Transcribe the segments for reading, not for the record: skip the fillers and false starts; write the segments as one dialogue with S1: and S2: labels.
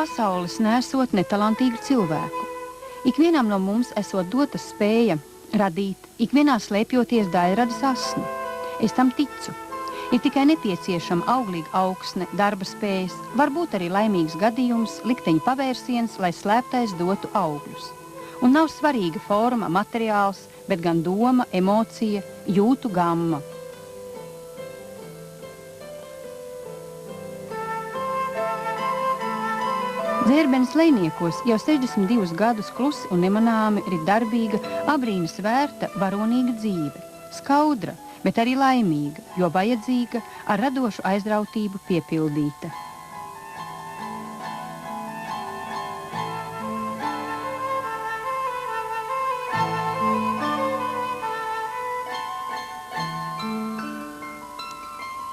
S1: pasaules nesot netalantīgu cilvēku. Ikvienam no mums esot dota spēja radīt, ikvienā slēpjoties daļradas asni. Es tam ticu. Ir tikai nepieciešama auglīga augsne, darba spējas, varbūt arī laimīgs gadījums, likteņa pavērsiens, lai slēptais dotu augļus. Un nav svarīga forma, materiāls, bet gan doma, emocija, jūtu gamma. Dzērbenes lejniekos jau 62 gadus klusi un nemanāmi ir darbīga, abrīnas vērta, varonīga dzīve. Skaudra, bet arī laimīga, jo vajadzīga, ar radošu aizrautību piepildīta.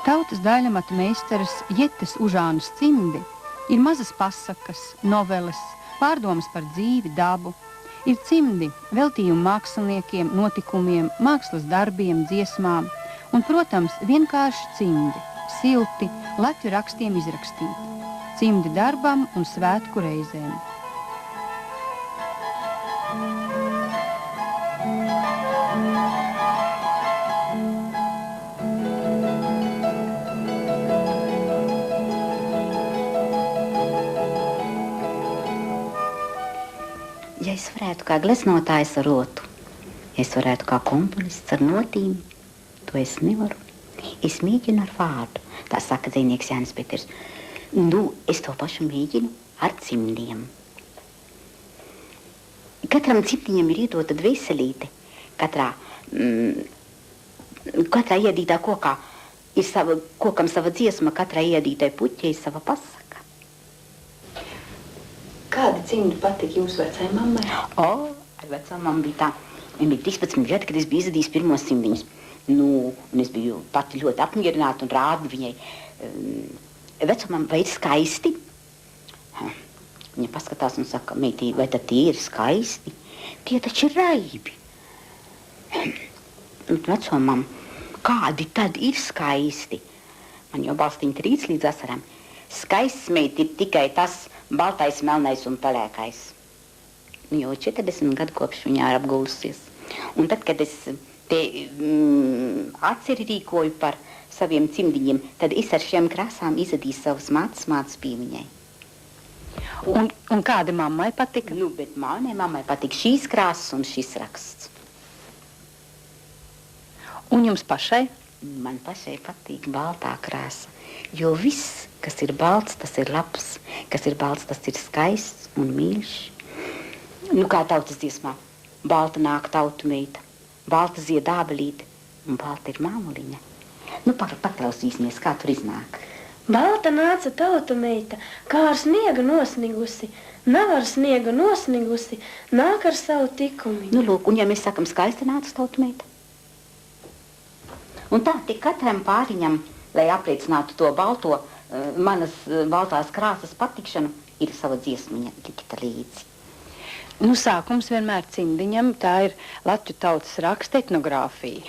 S1: Tautas daļamata meistares Jetes Užānas cimdi ir mazas pasakas, noveles, pārdomas par dzīvi, dabu. Ir cimdi, veltījumi māksliniekiem, notikumiem, mākslas darbiem, dziesmām. Un, protams, vienkārši cimdi, silti, latju rakstiem izrakstīti. Cimdi darbam un svētku reizēm.
S2: Ja es varētu kā gleznotājs ar rotu, ja es varētu kā komponists ar notīm, to es nevaru. Es mēģinu ar vārdu, tā saka dzejnieks Jānis Peters. Nu, es to pašu mēģinu ar cimdiem. Katram cimdiņam ir iedota dvēselīte. Katrā iedītā kokā ir kokam sava dziesma, katrai iedītai puķei sava pasaka. Kādi cimdi patika jūsu vecai mammai? Ar vecā mammu bija tā. Viņa bija 13 gadi, kad es biju izadījis pirmos cimdiņus. Nu, un es biju pati ļoti apmierināta un rādu viņai. Vecā mamma, vai ir skaisti? Viņa paskatās un saka, meitī, vai tad tie ir skaisti? Tie taču ir raibi. Vecā mamma, kādi tad ir skaisti? Man jau balstiņa trīc līdz asarām. Skaists meiti ir tikai tas baltais, melnais un pelēkais. Jau 40 gadu kopš viņā ir apgulusies. Un tad, kad es te atceri rīkoju par saviem cimdiņiem, tad es ar šiem krāsām izadīju savas mātes pīmiņai.
S1: Un kādi mammai patika?
S2: Nu, bet mammai patika šīs krāsas un šis raksts.
S1: Un jums pašai?
S2: Man pašai patīk baltā krāsa, jo viss, kas ir balts, tas ir labs, kas ir balts, tas ir skaists un mīļš. Nu, kā tautas dziesmā, balta nāk tautu meita, balta zied ābelīte un balta ir māmuliņa. Nu, paklausīsimies, kā tur iznāk.
S3: Balta nāca tautu meita, kā ar sniega nosnigusi, nav ar sniega nosnigusi, nāk ar savu tikumiņu.
S2: Nu, lūk, un ja mēs sakam skaista nāca tautu meita? Un tā, tik katram pāriņam, lai apliecinātu to balto, manas baltās krāsas patikšanu, ir sava dziesmiņa likta līdzi.
S1: Nu, sākums vienmēr cimdiņam, tā ir Latviju tautas raksta etnogrāfija.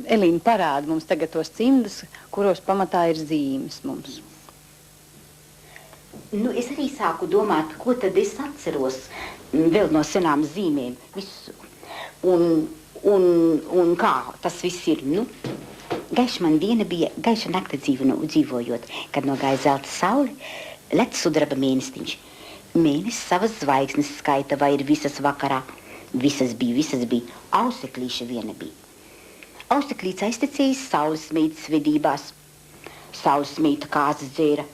S1: Elīna parāda mums tagad tos cimdus, kuros pamatā ir zīmes mums.
S2: Nu, es arī sāku domāt, ko tad es atceros vēl no senām zīmēm. Visu. Un kā tas viss ir, nu? Gaiša man diena bija, gaiša nakta dzīvojot, kad nogāja zelta saule, lec sudraba mēnestiņš. Mēnesis savas zvaigznes skaita, vai ir visas vakarā. Visas bija. Auseklīša viena bija. Auseklīts aiztecējis saules meitas vedībās. Saules meita kāzas dzēra,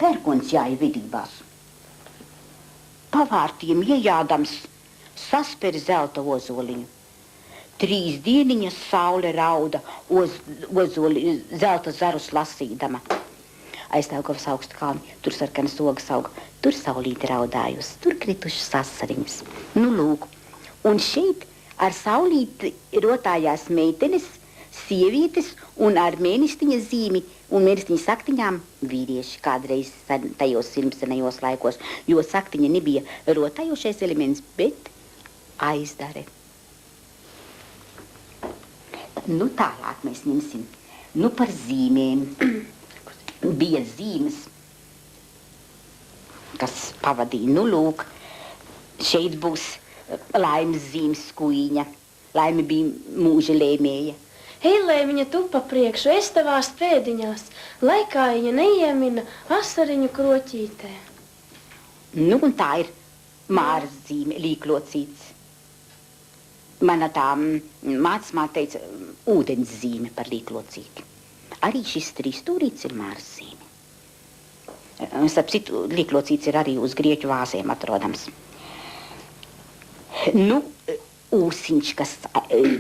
S2: pērkons jāja vedībās. Pavārtiem iejādams, sasperi zelta ozoliņu. 3 dieniņas saule rauda, ozoli zelta zarus lasīdama. Aiz Daugavas augstu kalni, tur sarkanas ogas auga, tur saulīte raudājusi, tur kritušas asariņas. Nu, lūk, un šeit ar saulīti rotājās meitenes, sievietes un ar mēnestiņa zīmi un mēnestiņa saktiņām vīrieši kādreiz tajos senajos laikos, jo saktiņa nebija rotājošais elements, bet aizdare. Nu, tālāk mēs ņemsim. Nu, par zīmēm. Bija zīmes. kas pavadīja. Nu, lūk, šeit būs Laimes zīmes skuiņa. Laime bija mūža lēmēja.
S3: Ej, lai viņa tupa priekšu, es tavās pēdiņās, lai kājiņa neiemina asariņu kroķītē.
S2: Nu, un tā ir Māras zīme, līklocīts. Mana tā mācmā teica ūdens zīme par līklocīti. Arī šis 3 stūrīts ir Māras zīme. Starp citu, līklocīts ir arī uz grieķu vāzēm atrodams. Nu, ūsiņš, kas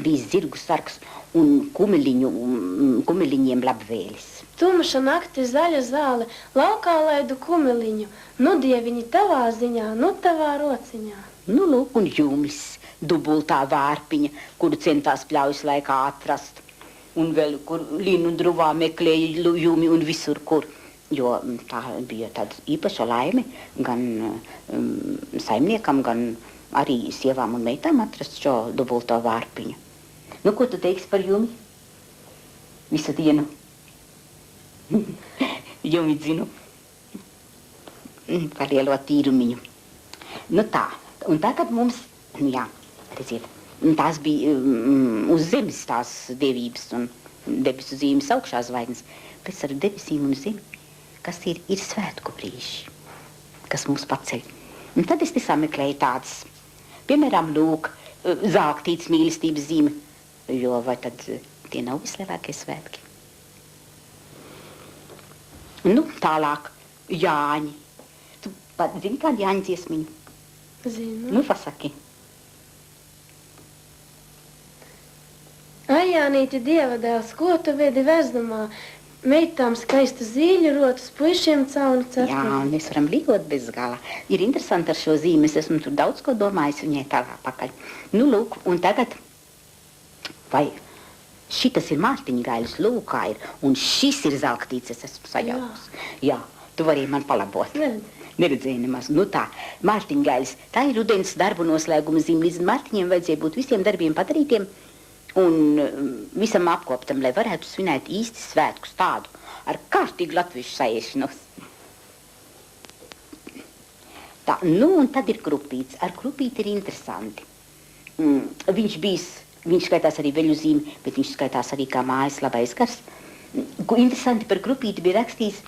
S2: bija zirgu sargs un kumeliņiem labvēlis.
S3: Tumša nakti, zaļa zāle, laukā laidu kumeliņu. Nu, dieviņi tavā ziņā, nu tavā rociņā.
S2: Nu, lūk, un jūmis, dubultā vārpiņa, kuru centās pļaujas laikā atrast. Un vēl, kur līnu un druvā meklēja jūmi un visur, kur. Jo tā bija tāda īpaša laime gan saimniekam, gan arī sievām un meitām atrast šo dubulto vārpiņu. Nu, ko tu teiksi par jumi? Visu dienu. Jumi dzinu. Par lielo tīrumiņu. Nu tā, un tagad mums, jā, redziet, tās bija uz zemes tās dievības un debesu zīmes augšā zvaigznes, pēc ar debesīm un zemi, kas ir svētku brīži, kas mūs paceļ. Un tad es te sameklēju tādas, piemēram, lūk, zāktīts mīlestības zīme, jo vai tad tie nav vislielākie svētki. Nu, tālāk, Jāņi. Tu pat zini kādu Jāņu dziesmiņu?
S3: Zinu.
S2: Nu, pasaki.
S3: Ai, Jānīti, dieva dēls, ko tu vedi vezdumā? Meitām skaistu zīļu rotus, puišiem cauni cepuri.
S2: Jā, un mēs varam līgot bez gala. Ir interesanti ar šo zīmi, es esmu tur daudz ko domājis viņai tālāk pakaļ. Nu, lūk, un tagad, vai šitas ir Mārtiņgailis, lūkā ir, un šis ir zelktīts, es esmu sajaukus. Jā, tu vari man palabot. Neredzēju nemaz. Nu tā, Mārtiņgailis, tā ir rudens darbu noslēguma zīme, līdz Mārtiņiem vajadzēja būt visiem darbiem padarītiem, un visam apkoptam, lai varētu svinēt īsti svētkus tādu, ar kārtīgu latviešu saiešanos. Tā, nu, un tad ir krupīts. Ar krupīti ir interesanti. Viņš skaitās arī veļu zīme, bet viņš skaitās arī kā mājas labais gars. Interesanti par krupīti bija rakstījis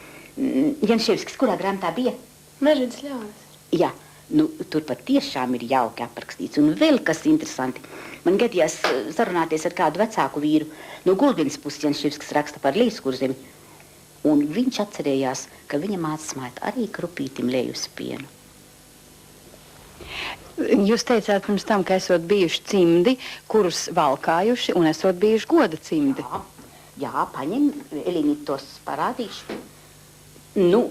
S2: Janševskis, kurā grāmatā bija?
S3: Mežģītas ļaunas.
S2: Jā, nu, tur pat tiešām ir jauki aprakstīts. Un vēl kas interesanti. Man gadījās sarunāties ar kādu vecāku vīru no Gulbenes puses, Janševskis raksta par Lejaskurzemi, un viņš atcerējās, ka viņa mācmāte arī krupītim lejusi pienu.
S1: Jūs teicāt pirms tam, ka esot bijuši cimdi, kurus valkājuši, un esot bijuši goda cimdi.
S2: Jā, paņem, Elinīt tos parādīšu. Nu,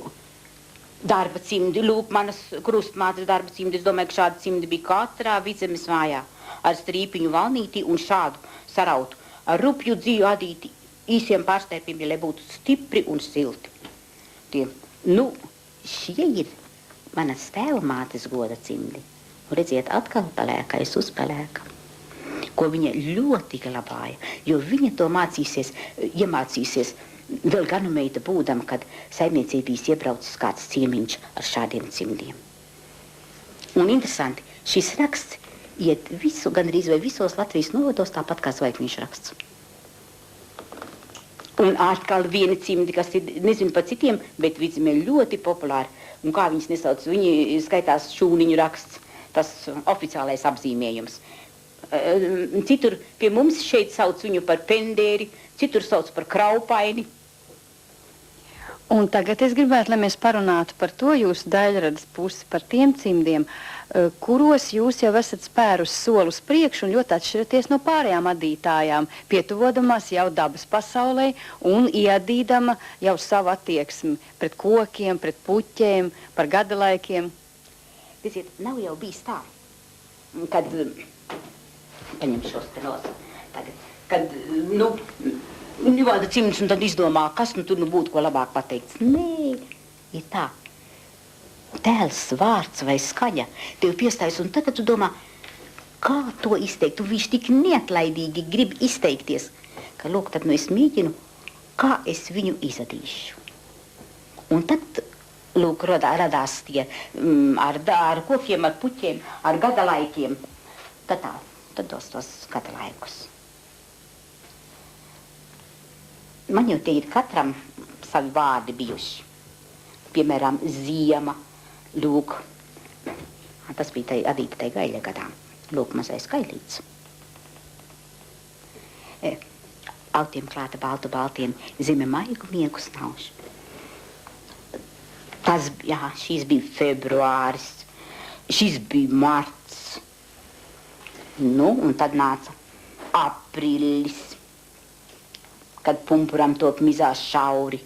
S2: darba cimdi, lūk, manas krustmātes darba cimdi, es domāju, ka šādi cimdi bija katrā vidzemes mājā. Ar strīpiņu valnīti un šādu sarautu, ar rupju dzīvu adīti, īsiem pārstēpiem, lai būtu stipri un silti. Tie, nu, šie ir manas tēvmātes goda cimdi. Redziet, atkal pelēkais uz pelēka, ko viņa ļoti glabāja, jo viņa to iemācīsies vēl ganu meita būdama, kad saimniecei bijis iebraucis kāds ciemiņš ar šādiem cimdiem. Un interesanti, šis raksts iet gandrīz vai visos Latvijas novados tāpat kā zvaigžņu raksts. Un atkal vieni cimdi, kas ir, nezinu par citiem, bet vidzemē ļoti populāri. Un kā viņas nesauc, viņi skaitās šūniņu raksts, tas oficiālais apzīmējums. Citur pie mums šeit sauc viņu par pendēri, citur sauc par kraupaini.
S1: Un tagad es gribētu, lai mēs parunātu par to jūsu daļradas pusi, par tiem cimdiem, kuros jūs jau esat spērus solus priekšu un ļoti atšķiraties no pārējām adītājām, pietuvodamās jau dabas pasaulē un iedīdama jau savu attieksmi pret kokiem, pret puķiem, par gadalaikiem.
S2: Redziet, nav jau bijis tā, kad, paņem šos te nos, tagad, kad, nu, vada cimds un tad izdomā, kas nu tur nu būtu ko labāk pateikts. Nē, ir tā. Tēls, vārds vai skaņa tev piestājas, un tagad tu domā, kā to izteikt. Un viņš tik neatlaidīgi grib izteikties, ka, lūk, tad nu es mēģinu, kā es viņu izadīšu. Un tad lūk, radās tie ar kokiem, ar puķiem, ar gada laikiem. Tad tos gada laikus. Man jau te ir katram savi vārdi bijuši. Piemēram, ziema, lūk. Tas bija Adīta tai gaļa gadām. Lūk, mazais gaļīts. Autiem klāta baltiem, zeme maigu miegu snauž. Šīs bija februāris, šis bija marts. Nu, un tad nāca aprīlis, kad pumpuram top mizās šauri.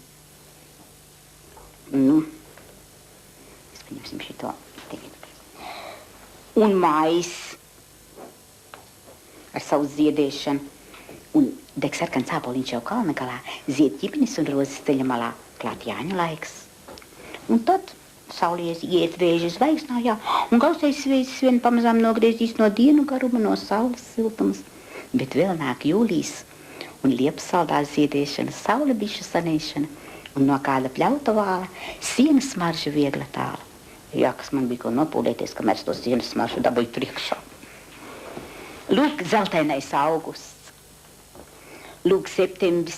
S2: Nu, mēs paņemsim šito tagad. Un mais ar savu ziedēšanu. Un deg sarkans āboliņš jau kalna galā, zied ķipinis un rozes ceļa malā, klāt Jāņa laiks. Un tad saulies iet vēža zvaigznājā, un gausais vēzis vien pamazām nogriezīs no dienu garuma, no saules siltumas. Bet vēl nāk jūlijas, un liepas saldās ziedēšana, saule bišu sanēšana, un no kāda pļauta vāla, sienas smarža viegla tāla. Jā, kas man bija ko nopūlēties, kamēr es to sienas smaržu dabūju priekšā. Lūk, zeltainais augusts. Lūk, septembris,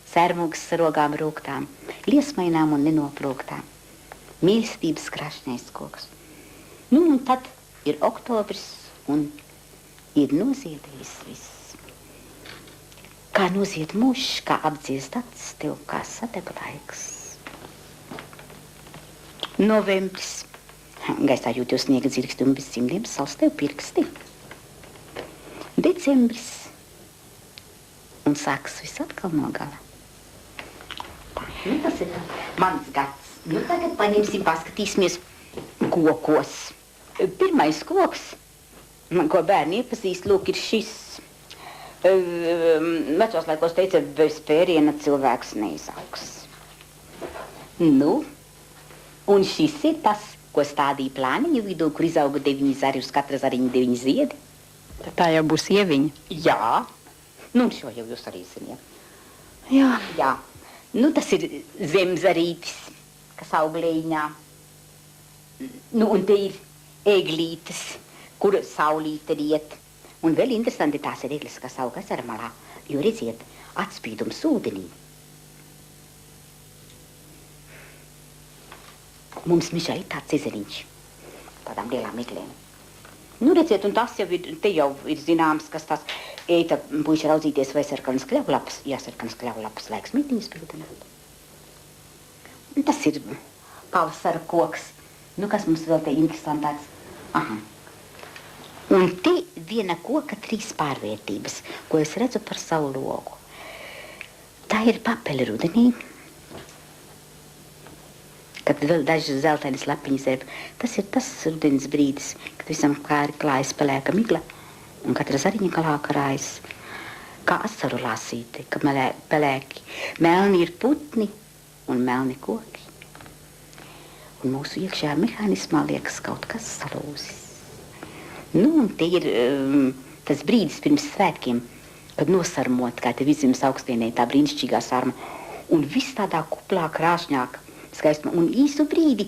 S2: sērmugas ar rogām rūgtām, liesmainām un nenoplūgtām. Mīlestības krašņais koks. Nu, un tad ir oktobris un ir noziedējis viss. Kā nozied mušs, kā apdziest acis, tev kā sadeg laiks. Novembris. Gaisā jūt jau sniega dzirksti un bez cimdiem sals tev pirksti. Decembris. Un sākas viss atkal no gala. Nu, tas ir mans gads. Nu, tagad paņemsim, paskatīsimies kokos. Pirmais koks, ko bērni iepazīst, lūk, ir šis. Vecos laikos teica, bez pēriena cilvēks neizaugs. Nu, un šis ir tas, ko stādīja plāniņu vidū, kur izauga 9 zari, uz katra zariņa 9 ziedi.
S1: Tā jau būs ieviņa.
S2: Jā. Nu, šo jau jūs arī ziniet.
S1: Jā.
S2: Jā. Nu, tas ir zemzarītis, kas aug leņā. Nu, un te ir eglītes, kur saulīte riet. Un vēl interesanti tās ir eglis, kas aug ezera malā, jo redziet, atspīdums ūdenī. Mums mišā ir tāds ezeriņš, tādām lielām eglēm. Nu, redziet, un tas jau ir, te jau ir zināms, kas tas eita puiši raudzīties, vai sarkanas kļavlapas, sarkanas kļavlapas laiks mītiņas pildināt. Un tas ir pavasara koks. Nu, kas mums vēl te interesantāks? Aha. Un te viena koka 3 pārvērtības, ko es redzu par savu logu. Tā ir papeli rudenī, kad vēl dažas zeltainas lapiņas ir. Tas ir tas rudens brīdis, kad visam kāri klājas pelēka migla un katra zariņa galā karājas. Kā asaru lasīti, ka pelēki melni ir putni un melni koki. Un mūsu iekšējā mehānismā liekas kaut kas salūzis. Nu, un te ir tas brīdis pirms svētkiem, kad nosarmot, kā te Vizimas augstienē, tā brīnišķīgā sarma, un viss tādā kuplā krāšņāk, skaistuma, un īsu brīdi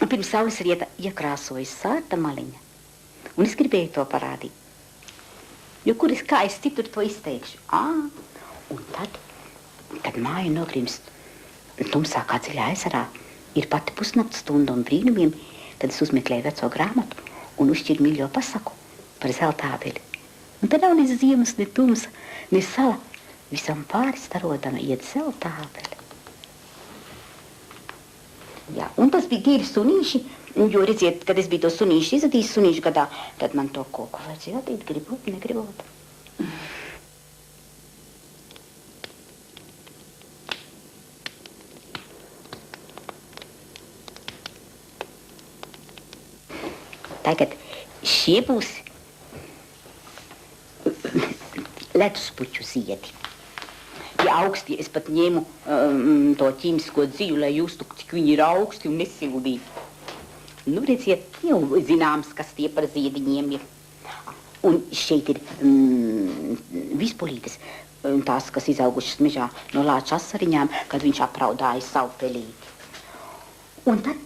S2: pirms saules rieta iekrāsojas sārta maliņa. Un es gribēju to parādīt. Jo kā es citur to izteikšu? Un tad, kad māja nogrimst tumsā kā dziļā ezerā, ir pati pusnakts stunda un brīnumiem, tad es uzmeklēju veco grāmatu un uzšķiru mīļo pasaku par zeltābeli. Un tad nav ne ziemas, ne tumsa, ne sala. Visam pāri starodama iet zeltābeli. Jā, un tas bija tīri sunīši, jo, redziet, kad es biju to sunīši izadījis sunīšu gadā, tad man to koku vajadzēja atīt, gribot, negribot. Tagad šie būs leduspuķu ziedi. Ja augsti, es pat ņēmu to ķīmisko dziju, lai justu, cik viņi ir augsti un nesildīti. Nu, redziet, jau zināms, kas tie par ziediņiem ir. Un šeit ir vispolītes, tās, kas izaugušas mežā no lāča asariņām, kad viņš apraudāja savu pelīti. Un tad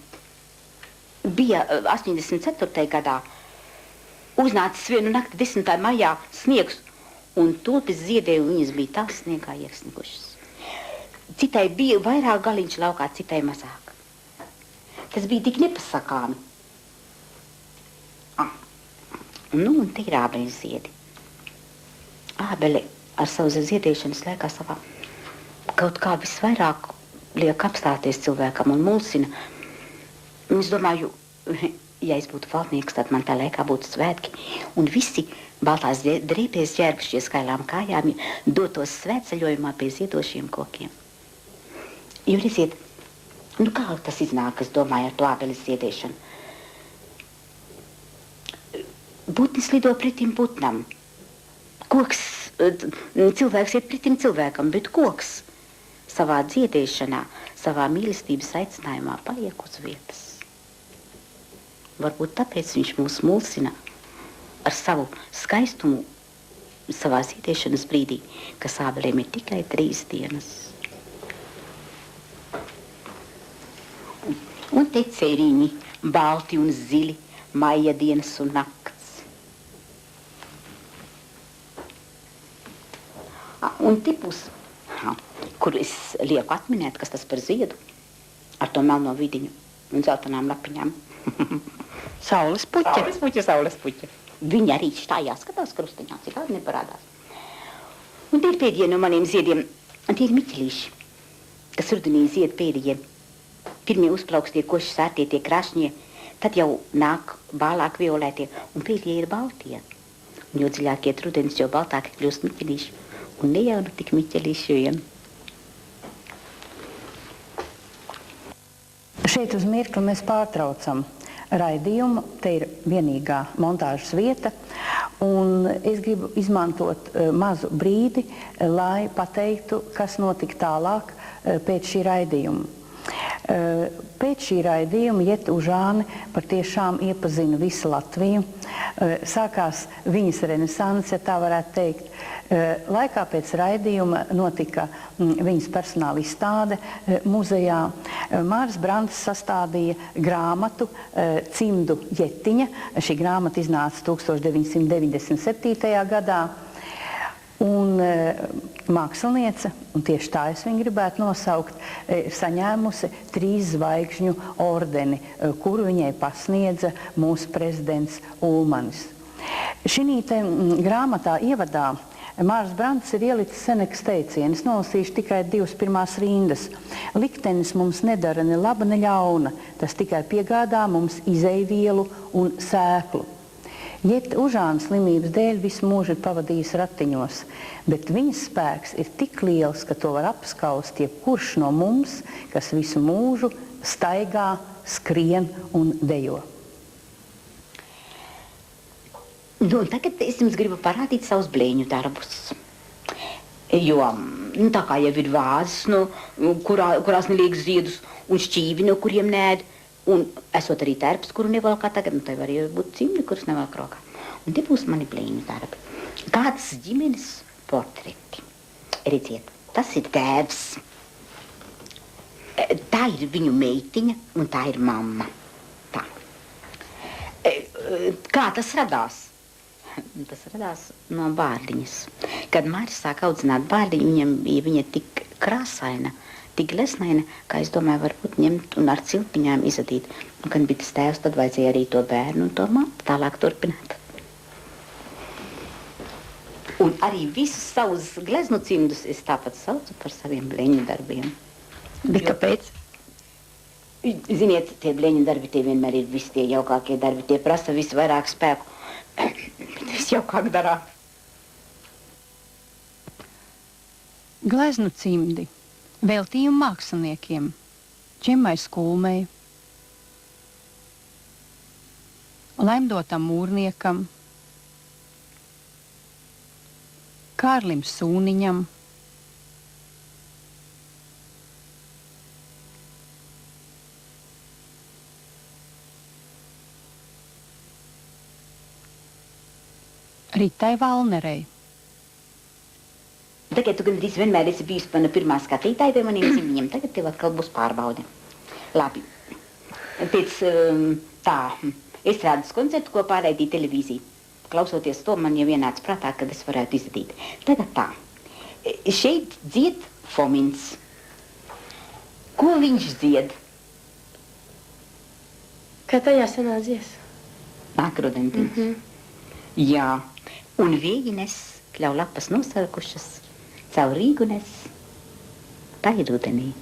S2: bija 84. gadā uznācis vienu nakti 10. maijā sniegs, un tulpes ziedēja, un viņas bija tā sniegā iesnigušas. Citai bija vairāk galiņš laukā, citai mazāk. Tas bija tik nepasakāmi. Nu, un te ir ābeles ziedi. Ābele ar savu ziedēšanas laikā savā kaut kā visvairāk liek apstāties cilvēkam un mulsina. Es domāju, ja es būtu valdnieks, tad man tā laikā būtu svētki, un visi baltās drīpēs ģērbušies skailām kājām, dotos svētceļojumā pie ziedošiem kokiem. Jo redziet, nu kā tas iznāk, es domāju, ar to ābeles ziedēšanu? Putnis lido pretim putnam. Koks, cilvēks iet pretim cilvēkam, bet koks savā dziedēšanā, savā mīlestības aicinājumā paliek uz vietas. Varbūt tāpēc viņš mūs mulsina ar savu skaistumu savā dziedēšanas brīdī, kas ābelēm ir tikai 3 dienas. Un te ceriņi, balti un zili, maija dienas un nakts. Un tipus, kur es lieku atminēt, kas tas par ziedu, ar to melno vidiņu un zeltanām lapiņām.
S1: Saules puķe.
S2: Saules puķe. Viņa arī stājās, skatās krustiņā, citādi neparādās. Un tie ir pēdējie no maniem ziediem. Tie ir miķelīši, kas rudenī zied pēdējie. Pirmie uzplaukstie, koši sārtie, tie krašņie, tad jau nāk bālāk violetie, un pēdējie ir baltie. Un jo dziļāk iet rudens, jo baltāki kļūst miķelīši. Un ne jau nu tik miķelīši vien.
S1: Šeit uz mirkli mēs pārtraucam raidījumu. Te ir vienīgā montāžas vieta. Un es gribu izmantot mazu brīdi, lai pateiktu, kas notika tālāk pēc šī raidījuma. Pēc šī raidījuma Jeta Užāne patiešām iepazina visu Latviju. Sākās viņas renesanse, ja tā varētu teikt. Laikā pēc raidījuma notika viņas personāla izstāde muzejā. Māris Brants sastādīja grāmatu Cimdu Jetiņa. Šī grāmata iznāca 1997. gadā. Un māksliniece, un tieši tā es viņu gribētu nosaukt, saņēmusi 3 zvaigžņu ordeni, kuru viņai pasniedza mūsu prezidents Ulmanis. Šī grāmatā ievadā Māris Brants ir ielicis Seneks teicienu. Es nolasīšu tikai 2 pirmās rindas. Liktenis mums nedara ne laba, ne ļauna. Tas tikai piegādā mums izejvielu un sēklu. Jeta Užānas slimības dēļ visu mūžu ir pavadījis ratiņos, bet viņas spēks ir tik liels, ka to var apskaust jebkurš no mums, kas visu mūžu staigā, skrien un dejo.
S2: Nu, tagad es jums gribu parādīt savus blēņu darbus. Jo, tā kā jau ir vāzes, kurās neliek ziedus, un šķīvi, no kuriem nēd, un esot arī tērps, kuru nevalkā tagad, tai var jau būt cimdi, kurus nevalk rokā. Un te būs mani blēņu darbi. Kādas ģimenes portreti. Redziet, tas ir tēvs. Tā ir viņu meitiņa, un tā ir mamma. Tā. Kā tas radās? Tas radās no bārdiņas. Kad Māris sāk audzināt bārdiņu, viņa tik krāsaina, tik glesnaina, kā es domāju, varbūt ņemt un ar cilpiņām izadīt. Un, kad bija tas tēvs, tad vajadzēja arī to bērnu un to mammu tālāk turpināt. Un arī visus savus gleznu cimdus es tāpat saucu par saviem bleņu darbiem.
S1: Bet kāpēc?
S2: Ziniet, tie bleņu darbi, tie vienmēr ir visi tie jaukākie darbi, tie prasa visu vairāk spēku, bet visu jaukāk darā.
S1: Gleznu cimdi. Veltījumu māksliniekiem Čemai Skulmei, Laimdotam mūrniekam, Kārlim Sūniņam, Ritai Valnerei.
S2: Tagad tu gandrīz vienmēr esi bijusi mana pirmā skatītāja pie maniem cimdiņiem. Tagad tev atkal būs pārbaude. Labi, pēc tā estrādes koncertu, ko pārraidīja televīzija. Klausoties to, man jau vienāds prātā, kad es varētu izdarīt. Tagad tā. Šeit dzied Fomins. Ko viņš dzied?
S3: Kā tajā senā dziesma?
S2: Nāk rudentiņš. Jā. Un vēji nes, kļauj lapas nosarkušas, caur Rīgu nes. Tā ir rudenī.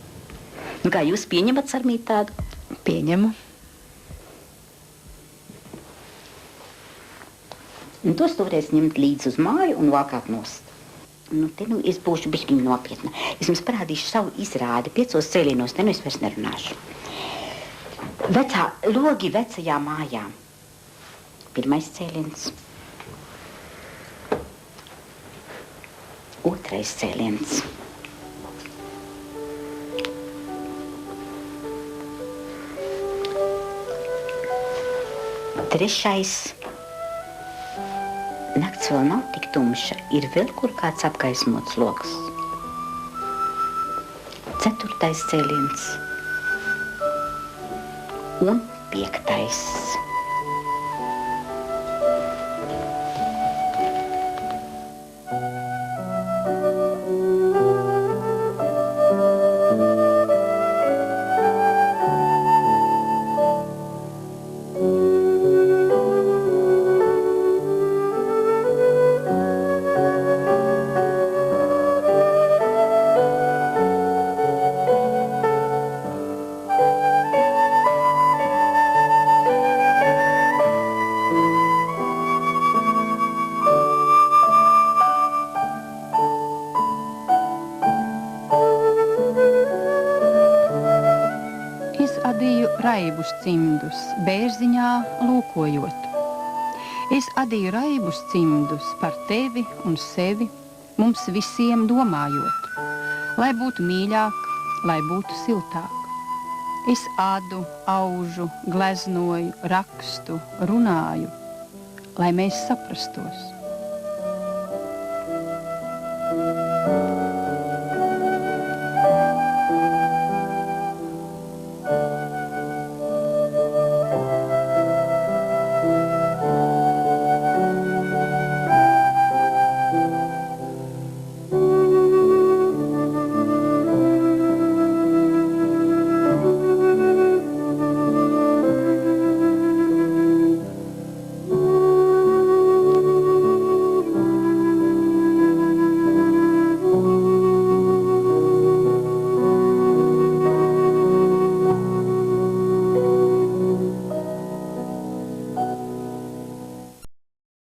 S2: Nu kā jūs pieņemat, Sarmīt, tādu?
S4: Pieņemu.
S2: Un tos tu varēsi ņemt līdzi uz māju un valkāt nost. Nu, te nu es būšu bišķiņ nopietna. Es jums parādīšu savu izrādi 5 cēlienos, te nu es vairs nerunāšu. Logi vecajā mājā. 1. cēliens. 2. cēliens. 3. Nakts vēl nav tik tumša, ir vēl kur kāds apgaismots loks. 4. cēliens un 5.
S1: Raibus cimdus, bērziņā lūkojot. Es adīju raibus cimdus par tevi un sevi, mums visiem domājot. Lai būtu mīļāk, lai būtu siltāk. Es ādu, aužu, gleznoju, rakstu, runāju, lai mēs saprastos.